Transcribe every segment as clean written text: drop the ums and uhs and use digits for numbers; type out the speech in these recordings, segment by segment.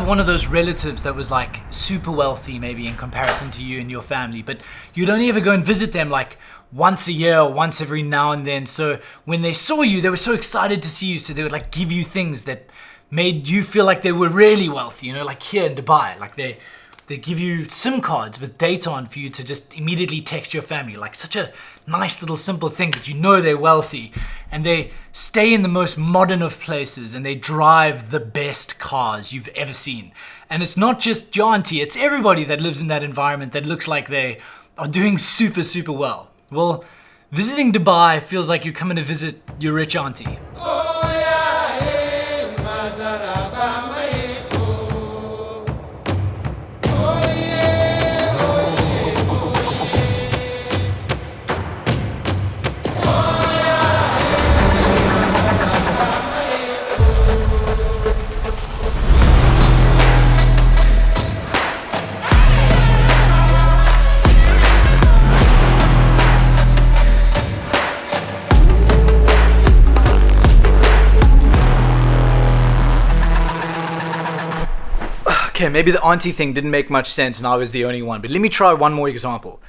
one of those relatives that was like super wealthy maybe in comparison to you and your family, but you'd only ever go and visit them like once a year or once every now and then. So when they saw you, they were so excited to see you, so they would like give you things that made you feel like they were really wealthy, you know, like here in Dubai, like they give you SIM cards with data on for you to just immediately text your family. Like such a nice little simple thing that you know they're wealthy. And they stay in the most modern of places and they drive the best cars you've ever seen. And it's not just your auntie, it's everybody that lives in that environment that looks like they are doing super, super well. Well, visiting Dubai feels like you're coming to visit your rich auntie. Okay, maybe the auntie thing didn't make much sense and I was the only one, but let me try one more example.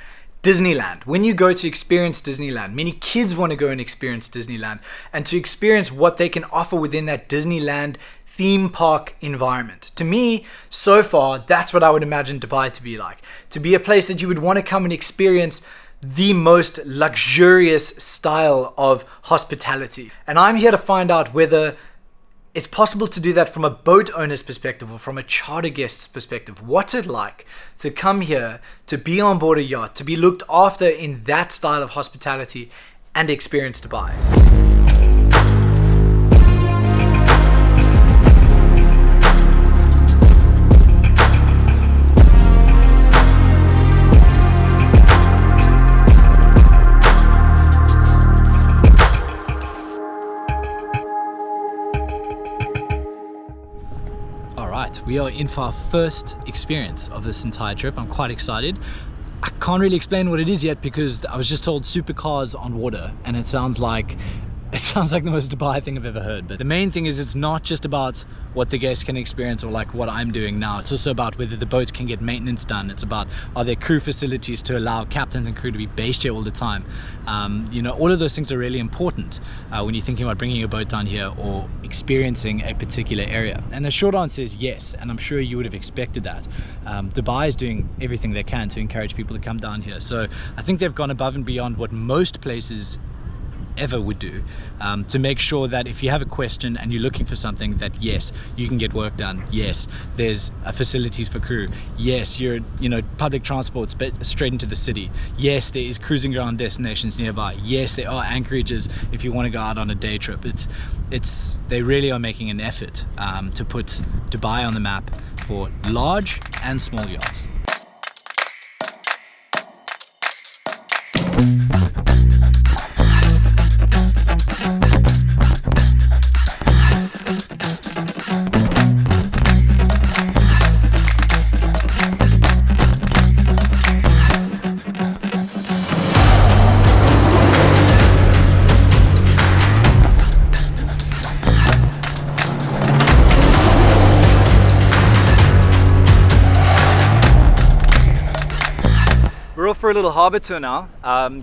Disneyland. When you go to experience Disneyland, many kids want to go and experience Disneyland and to experience what they can offer within that Disneyland theme park environment. To me, so far, that's what I would imagine Dubai to be like. To be a place that you would want to come and experience the most luxurious style of hospitality. And I'm here to find out whether it's possible to do that from a boat owner's perspective or from a charter guest's perspective. What's it like to come here, to be on board a yacht, to be looked after in that style of hospitality and experience Dubai? We are in for our first experience of this entire trip. I'm quite excited. I can't really explain what it is yet because I was just told supercars on water and it sounds like the most Dubai thing I've ever heard. But the main thing is it's not just about what the guests can experience or like what I'm doing now. It's also about whether the boats can get maintenance done. It's about, are there crew facilities to allow captains and crew to be based here all the time? You know, all of those things are really important when you're thinking about bringing a boat down here or experiencing a particular area. And the short answer is yes, and I'm sure you would have expected that. Dubai is doing everything they can to encourage people to come down here. So I think they've gone above and beyond what most places ever would do to make sure that if you have a question and you're looking for something, that yes, you can get work done. Yes, there's facilities for crew. Yes, you're, you know, public transport's straight into the city. Yes, there is cruising ground destinations nearby. Yes, there are anchorages if you want to go out on a day trip. They really are making an effort to put Dubai on the map for large and small yachts. We're off for a little harbour tour now.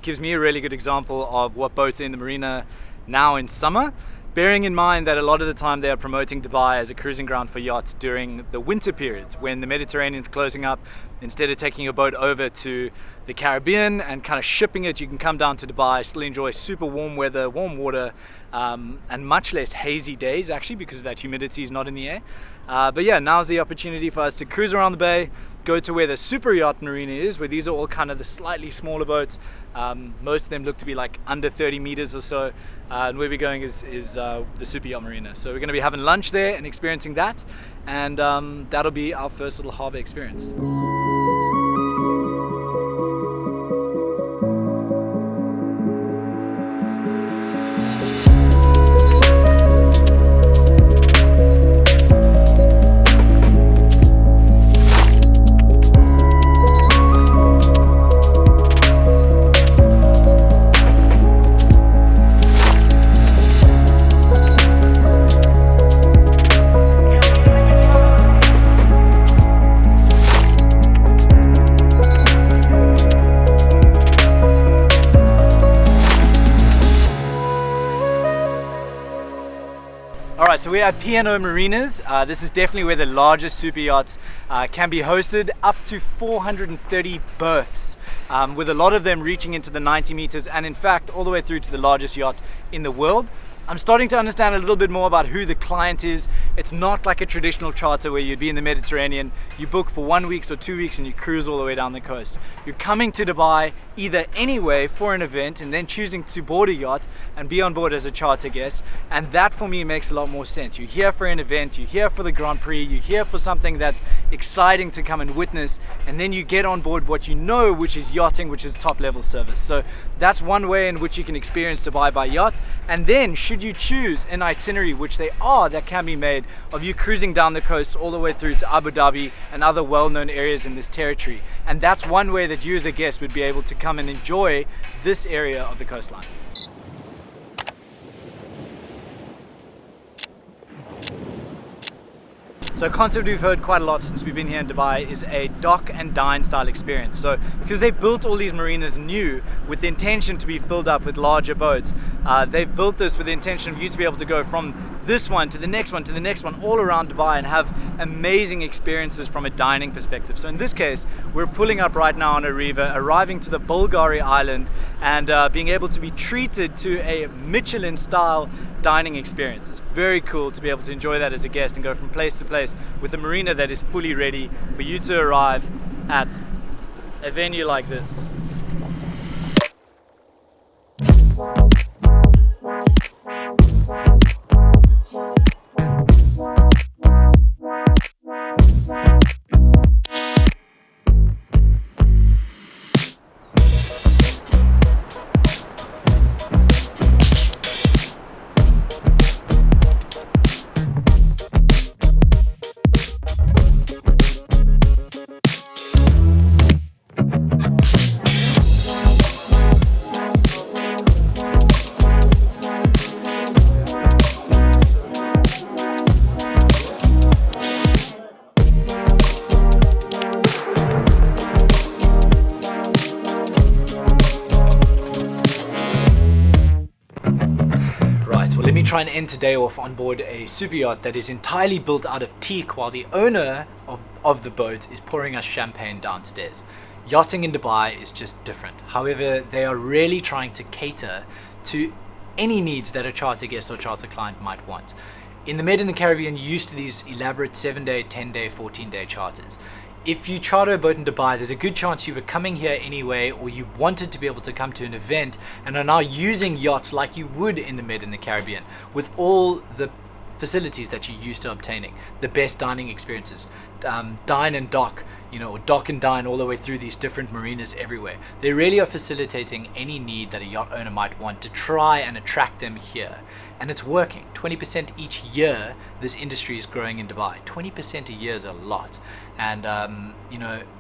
Gives me a really good example of what boats are in the marina now in summer, bearing in mind that a lot of the time they are promoting Dubai as a cruising ground for yachts during the winter periods when the Mediterranean's closing up. Instead of taking your boat over to the Caribbean and kind of shipping it, you can come down to Dubai, still enjoy super warm weather, warm water, and much less hazy days actually because that humidity is not in the air. But yeah, now's the opportunity for us to cruise around the bay, go to where the super yacht marina is, where these are all kind of the slightly smaller boats. Most of them look to be like under 30 meters or so, and where we're going is the super yacht marina. So we're going to be having lunch there and experiencing that, and that'll be our first little harbour experience. So we're at P&O Marinas. This is definitely where the largest super yachts can be hosted, up to 430 berths, with a lot of them reaching into the 90 meters, and in fact all the way through to the largest yacht in the world. I'm starting to understand a little bit more about who the client is. It's not like a traditional charter where you'd be in the Mediterranean, you book for 1 week or 2 weeks and you cruise all the way down the coast. You're coming to Dubai either anyway for an event and then choosing to board a yacht and be on board as a charter guest, and that for me makes a lot more sense. You're here for an event, you're here for the Grand Prix, you're here for something that's exciting to come and witness, and then you get on board what you know, which is yachting, which is top level service. So that's one way in which you can experience Dubai by yacht. And then should you choose an itinerary, which they are, that can be made of you cruising down the coast all the way through to Abu Dhabi and other well-known areas in this territory. And that's one way that you as a guest would be able to come and enjoy this area of the coastline. So a concept we've heard quite a lot since we've been here in Dubai is a dock and dine style experience. So because they've built all these marinas new with the intention to be filled up with larger boats, they've built this with the intention of you to be able to go from this one to the next one to the next one all around Dubai and have amazing experiences from a dining perspective. So in this case, we're pulling up right now on a river, arriving to the Bulgari island, and being able to be treated to a Michelin style dining experience. It's very cool to be able to enjoy that as a guest and go from place to place with a marina that is fully ready for you to arrive at a venue like this. Let me try and end today off on board a super yacht that is entirely built out of teak, while the owner of the boat is pouring us champagne downstairs. Yachting in Dubai is just different. However, they are really trying to cater to any needs that a charter guest or charter client might want. In the Med in the Caribbean, you're used to these elaborate 7-day, 10-day, 14-day charters. If you charter a boat in Dubai, there's a good chance you were coming here anyway, or you wanted to be able to come to an event and are now using yachts like you would in the Med in the Caribbean, with all the facilities that you're used to obtaining, the best dining experiences, dine and dock, or dock and dine all the way through these different marinas everywhere. They really are facilitating any need that a yacht owner might want to try and attract them here. And it's working. 20% each year this industry is growing in Dubai. 20% a year is a lot. And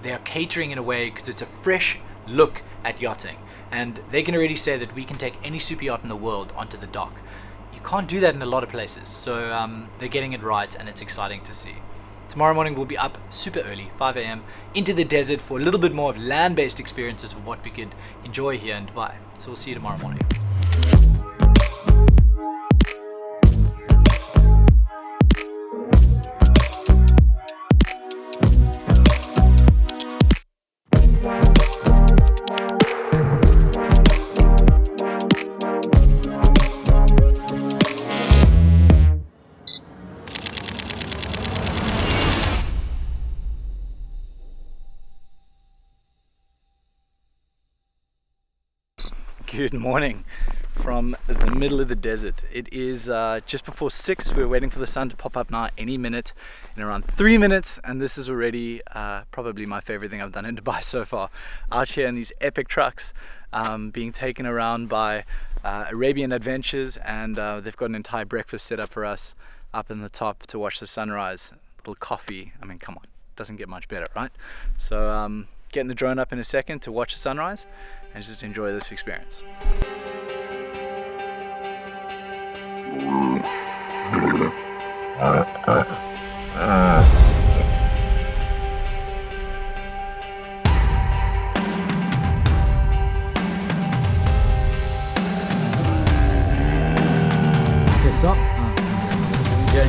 they are catering in a way because it's a fresh look at yachting. And they can already say that we can take any super yacht in the world onto the dock. You can't do that in a lot of places. So they're getting it right, and it's exciting to see. Tomorrow morning we'll be up super early, 5 a.m, into the desert for a little bit more of land-based experiences of what we could enjoy here in Dubai. So we'll see you tomorrow morning. Good morning from the middle of the desert. It is just before 6. We're waiting for the sun to pop up now any minute, in around 3 minutes, and this is already probably my favorite thing I've done in Dubai so far. Out here in these epic trucks, being taken around by Arabian Adventures, and they've got an entire breakfast set up for us up in the top to watch the sunrise. A little coffee, I mean, come on, doesn't get much better, right? So getting the drone up in a second to watch the sunrise and just enjoy this experience. Okay, stop. Good.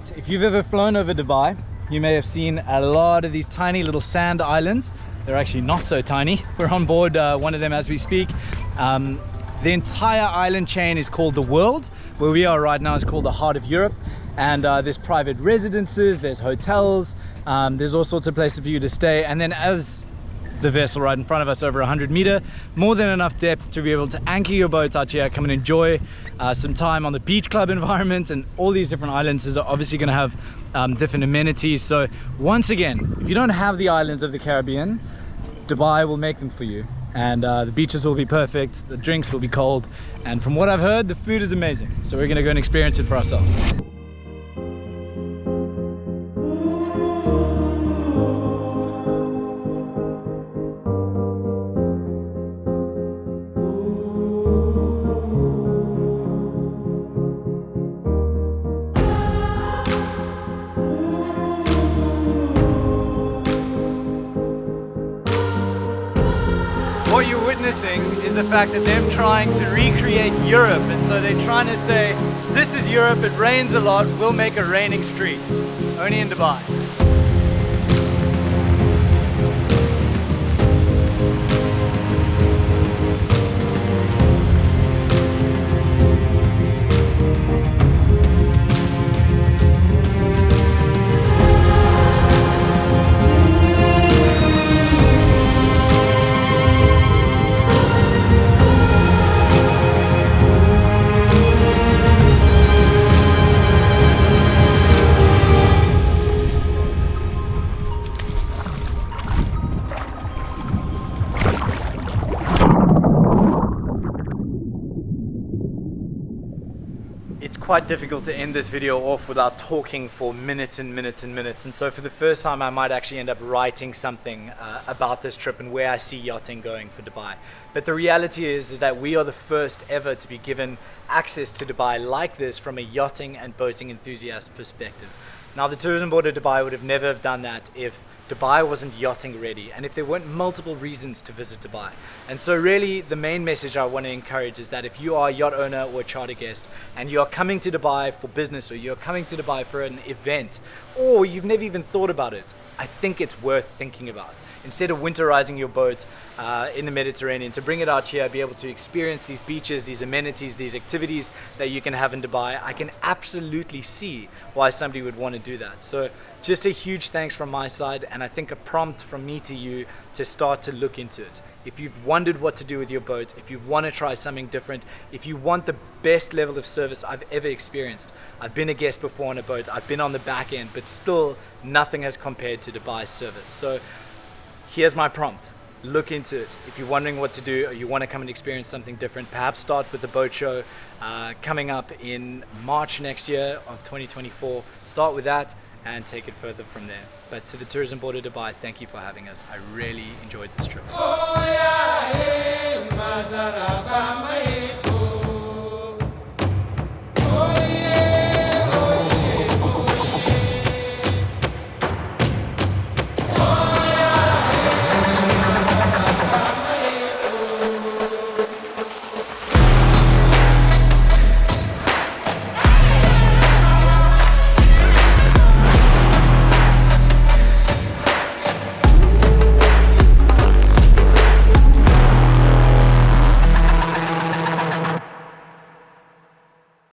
right, if you've ever flown over Dubai, you may have seen a lot of these tiny little sand islands. They're actually not so tiny. We're on board one of them as we speak. The entire island chain is called the World. Where we are right now is called the Heart of Europe. And there's private residences, there's hotels, there's all sorts of places for you to stay. And then as the vessel right in front of us, over 100 meter, more than enough depth to be able to anchor your boat out here, come and enjoy some time on the beach club environment. And all these different islands are obviously going to have different amenities. So once again, if you don't have the islands of the Caribbean, Dubai will make them for you. And the beaches will be perfect, the drinks will be cold, and from what I've heard, the food is amazing. So we're going to go and experience it for ourselves. What you're witnessing is the fact that they're trying to recreate Europe, and so they're trying to say, this is Europe, it rains a lot, we'll make a raining street. Only in Dubai. It's quite difficult to end this video off without talking for minutes and minutes and minutes, and so for the first time I might actually end up writing something about this trip and where I see yachting going for Dubai. But the reality is that we are the first ever to be given access to Dubai like this from a yachting and boating enthusiast perspective. Now, the Tourism Board of Dubai would have never have done that if Dubai wasn't yachting ready and if there weren't multiple reasons to visit Dubai. And so really the main message I want to encourage is that if you are a yacht owner or a charter guest and you are coming to Dubai for business, or you're coming to Dubai for an event, or you've never even thought about it, I think it's worth thinking about. Instead of winterizing your boat in the Mediterranean, to bring it out here, be able to experience these beaches, these amenities, these activities that you can have in Dubai, I can absolutely see why somebody would want to do that. So just a huge thanks from my side, and I think a prompt from me to you to start to look into it. If you've wondered what to do with your boat, if you want to try something different, if you want the best level of service I've ever experienced. I've been a guest before on a boat, I've been on the back end, but still nothing has compared to Dubai's service. So here's my prompt. Look into it. If you're wondering what to do, or you want to come and experience something different, perhaps start with the boat show coming up in March next year of 2024. Start with that and take it further from there. But to the Tourism Board of Dubai, thank you for having us. I really enjoyed this trip.